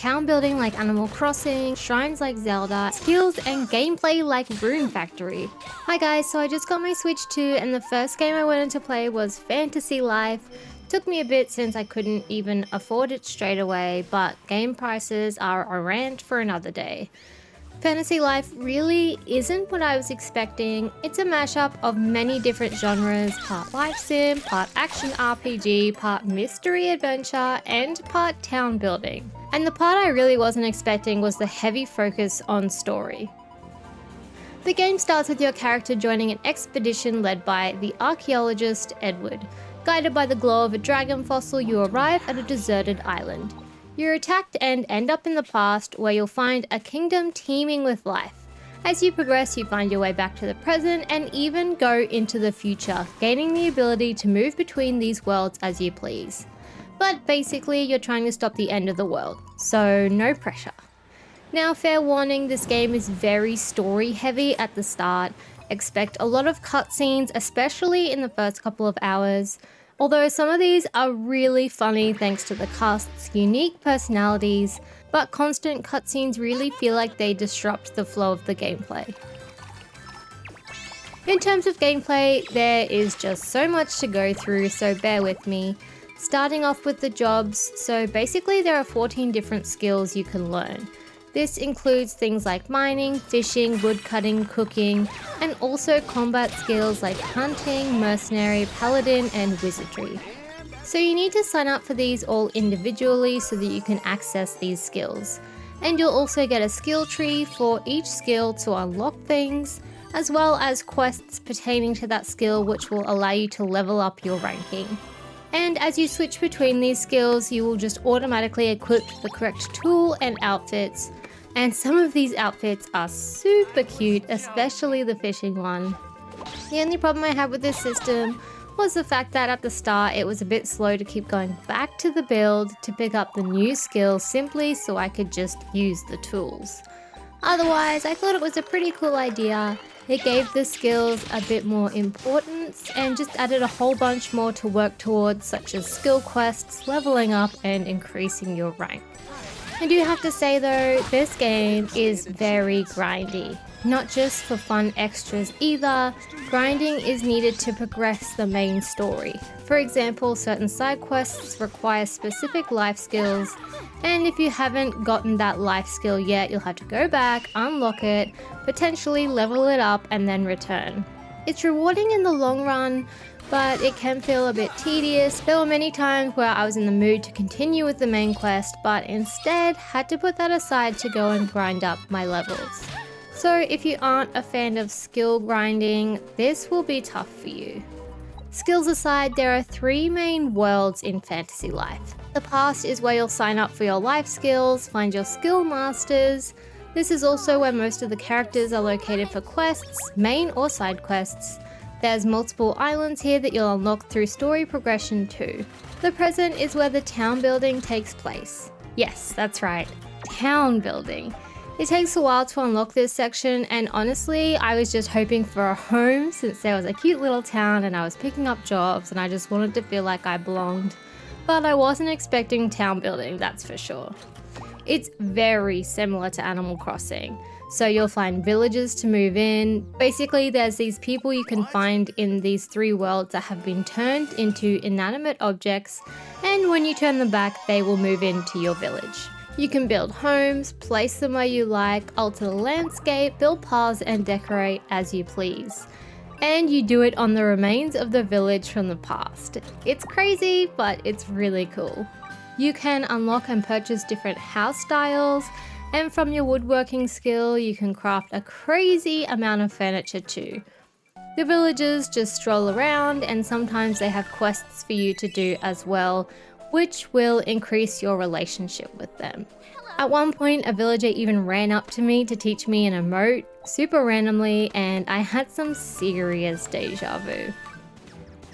town building like Animal Crossing, shrines like Zelda, skills and gameplay like Rune Factory. Hi guys, so I just got my Switch 2 and the first game I went to play was Fantasy Life. Took me a bit since I couldn't even afford it straight away, but game prices are a rant for another day. Fantasy Life really isn't what I was expecting. It's a mashup of many different genres, part life sim, part action RPG, part mystery adventure, and part town building. And the part I really wasn't expecting was the heavy focus on story. The game starts with your character joining an expedition led by the archaeologist Edward. Guided by the glow of a dragon fossil, you arrive at a deserted island. You're attacked and end up in the past, where you'll find a kingdom teeming with life. As you progress, you find your way back to the present and even go into the future, gaining the ability to move between these worlds as you please. But basically, you're trying to stop the end of the world, so no pressure. Now, fair warning, this game is very story heavy at the start. Expect a lot of cutscenes, especially in the first couple of hours. Although some of these are really funny thanks to the cast's unique personalities, but constant cutscenes really feel like they disrupt the flow of the gameplay. In terms of gameplay, there is just so much to go through, so bear with me. Starting off with the jobs, so basically there are 14 different skills you can learn. This includes things like mining, fishing, woodcutting, cooking, and also combat skills like hunting, mercenary, paladin, and wizardry. So you need to sign up for these all individually so that you can access these skills. And you'll also get a skill tree for each skill to unlock things, as well as quests pertaining to that skill which will allow you to level up your ranking. And as you switch between these skills, you will just automatically equip the correct tool and outfits. And some of these outfits are super cute, especially the fishing one. The only problem I had with this system was the fact that at the start it was a bit slow to keep going back to the build to pick up the new skills simply so I could just use the tools. Otherwise, I thought it was a pretty cool idea. It gave the skills a bit more importance and just added a whole bunch more to work towards, such as skill quests, leveling up, and increasing your rank. I do have to say though, this game is very grindy. Not just for fun extras either, grinding is needed to progress the main story. For example, certain side quests require specific life skills, and if you haven't gotten that life skill yet, you'll have to go back, unlock it, potentially level it up, and then return. It's rewarding in the long run, but it can feel a bit tedious. There were many times where I was in the mood to continue with the main quest, but instead had to put that aside to go and grind up my levels. So if you aren't a fan of skill grinding, this will be tough for you. Skills aside, there are 3 main worlds in Fantasy Life. The past is where you'll sign up for your life skills, find your skill masters. This is also where most of the characters are located for quests, main or side quests. There's multiple islands here that you'll unlock through story progression too. The present is where the town building takes place. Yes, that's right, town building. It takes a while to unlock this section, and honestly, I was just hoping for a home since there was a cute little town and I was picking up jobs and I just wanted to feel like I belonged. But I wasn't expecting town building, that's for sure. It's very similar to Animal Crossing. So you'll find villages to move in. Basically, there's these people you can find in these 3 worlds that have been turned into inanimate objects, and when you turn them back, they will move into your village. You can build homes, place them where you like, alter the landscape, build paths, and decorate as you please. And you do it on the remains of the village from the past. It's crazy, but it's really cool. You can unlock and purchase different house styles, and from your woodworking skill, you can craft a crazy amount of furniture too. The villagers just stroll around, and sometimes they have quests for you to do as well, which will increase your relationship with them. At one point, a villager even ran up to me to teach me an emote, super randomly, and I had some serious deja vu.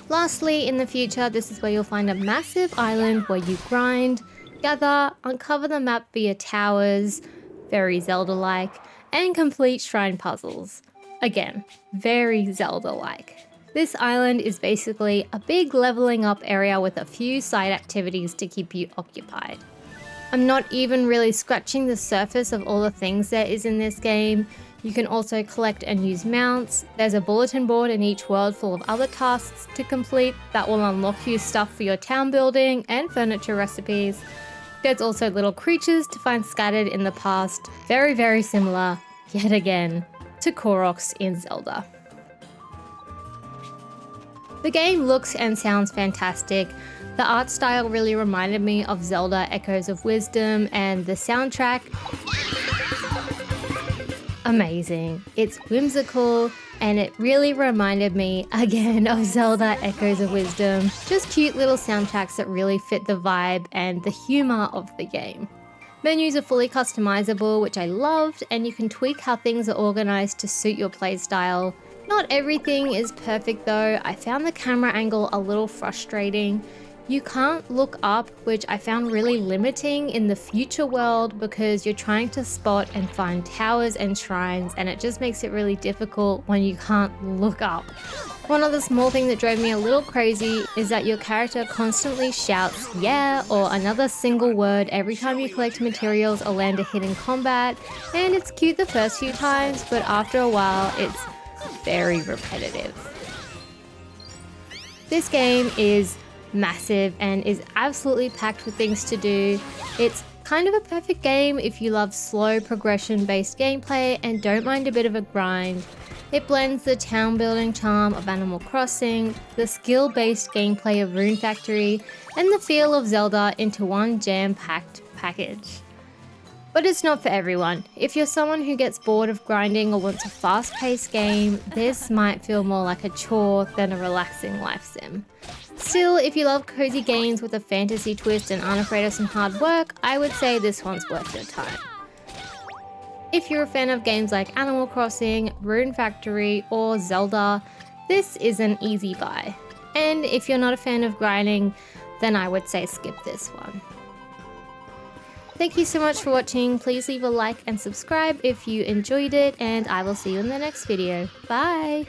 Lastly, in the future, this is where you'll find a massive island where you grind, gather, uncover the map via towers, very Zelda-like, and complete shrine puzzles. Again, very Zelda-like. This island is basically a big leveling up area with a few side activities to keep you occupied. I'm not even really scratching the surface of all the things there is in this game. You can also collect and use mounts. There's a bulletin board in each world full of other tasks to complete that will unlock you stuff for your town building and furniture recipes. There's also little creatures to find scattered in the past, very, very similar, yet again, to Koroks in Zelda. The game looks and sounds fantastic. The art style really reminded me of Zelda Echoes of Wisdom, and the soundtrack, amazing. It's whimsical, and it really reminded me again of Zelda Echoes of Wisdom. Just cute little soundtracks that really fit the vibe and the humor of the game. Menus are fully customizable, which I loved, and you can tweak how things are organized to suit your playstyle. Not everything is perfect though. I found the camera angle a little frustrating. You can't look up, which I found really limiting in the future world because you're trying to spot and find towers and shrines, and it just makes it really difficult when you can't look up. One other small thing that drove me a little crazy is that your character constantly shouts "yeah" or another single word every time you collect materials or land a hit in combat, and it's cute the first few times, but after a while it's very repetitive. This game is massive and is absolutely packed with things to do. It's kind of a perfect game if you love slow progression-based gameplay and don't mind a bit of a grind. It blends the town building charm of Animal Crossing, the skill-based gameplay of Rune Factory, and the feel of Zelda into one jam-packed package. But it's not for everyone. If you're someone who gets bored of grinding or wants a fast-paced game, this might feel more like a chore than a relaxing life sim. Still, if you love cozy games with a fantasy twist and aren't afraid of some hard work, I would say this one's worth your time. If you're a fan of games like Animal Crossing, Rune Factory, or Zelda, this is an easy buy. And if you're not a fan of grinding, then I would say skip this one. Thank you so much for watching. Please leave a like and subscribe if you enjoyed it, and I will see you in the next video. Bye!